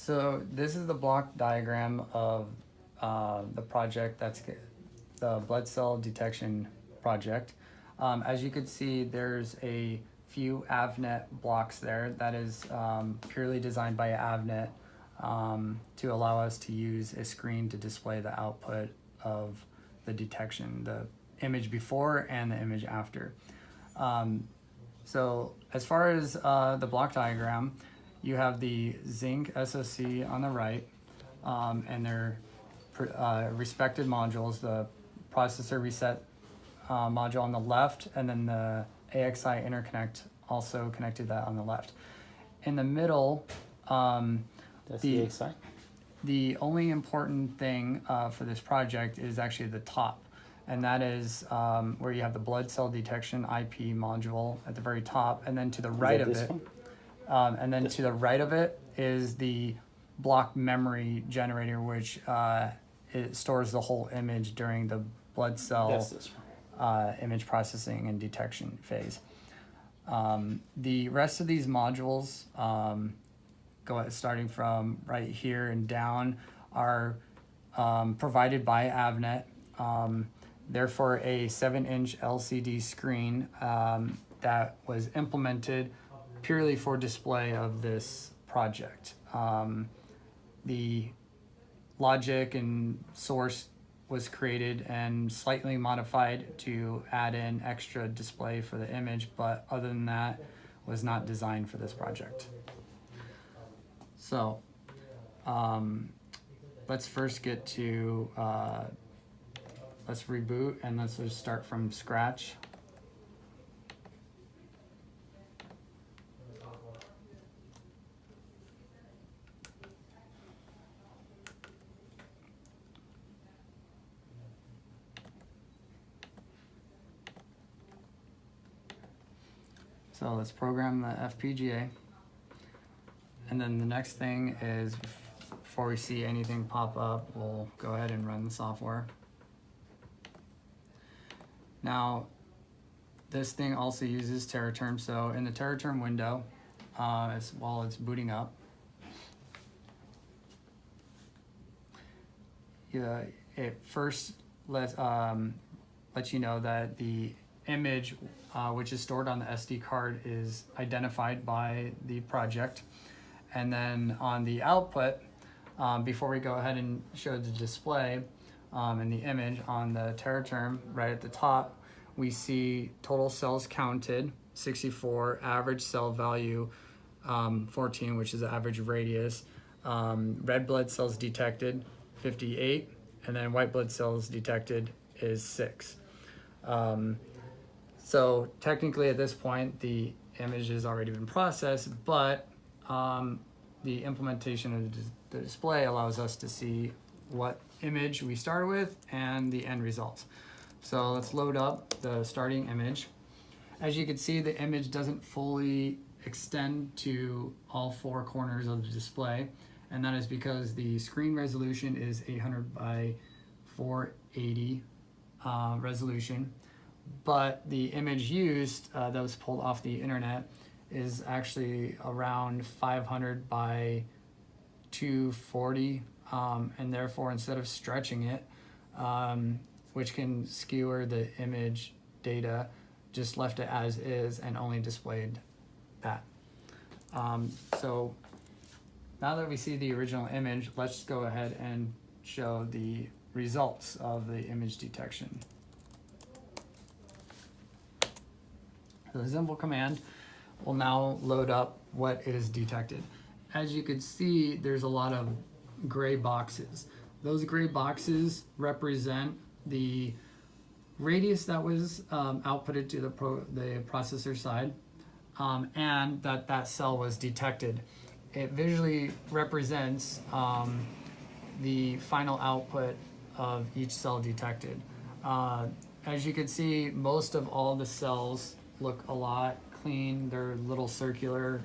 So this is the block diagram of the project. That's the blood cell detection project. As you can see, there's a few AVNet blocks there. That is purely designed by AVNet to allow us to use a screen to display the output of the detection, the image before and the image after. So as far as the block diagram, you have the zinc SoC on the right, and their respective modules, the processor reset module on the left, and then the AXI interconnect also connected that on the left. In the middle, That's the AXI? The only important thing for this project is actually the top, and that is where you have the blood cell detection IP module at the very top, and then to the right of it, to the right of it is the block memory generator, which it stores the whole image during the blood cell image processing and detection phase. The rest of these modules, starting from right here and down, are provided by AVNet. Therefore, a 7-inch LCD screen that was implemented purely for display of this project. The logic and source was created and slightly modified to add in extra display for the image, but other than that, was not designed for this project. So let's first get to, let's reboot and let's just start from scratch. So let's program the FPGA. And then the next thing is, before we see anything pop up, we'll go ahead and run the software. Now, this thing also uses TerraTerm. So in the TerraTerm window, while it's booting up, it first lets you know that the image, which is stored on the SD card, is identified by the project. And then on the output, before we go ahead and show the display and the image on the TerraTerm, right at the top, we see total cells counted, 64, average cell value, 14, which is the average radius, red blood cells detected, 58, and then white blood cells detected is 6. So technically at this point, the image has already been processed, but the implementation of the display allows us to see what image we started with and the end results. So let's load up the starting image. As you can see, the image doesn't fully extend to all 4 corners of the display, and that is because the screen resolution is 800 by 480 resolution. But the image used that was pulled off the internet is actually around 500 by 240, and therefore instead of stretching it, which can skewer the image data, just left it as is and only displayed that. So now that we see the original image, let's go ahead and show the results of the image detection. So the simple command will now load up what it is detected. As you can see, there's a lot of gray boxes. Those gray boxes represent the radius that was outputted to the processor side, and that cell was detected. It visually represents the final output of each cell detected. As you can see, most of all the cells look a lot clean. They're a little circular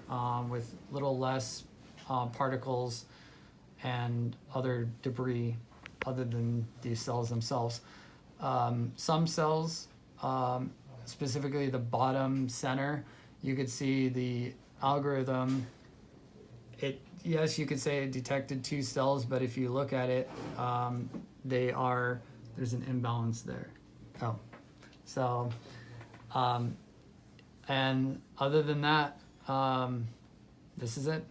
with little less particles and other debris other than these cells themselves. Some cells, specifically the bottom center, you could see the algorithm, it yes, you could say it detected 2 cells, but if you look at it, there's an imbalance there. Oh, so, and other than that, this is it.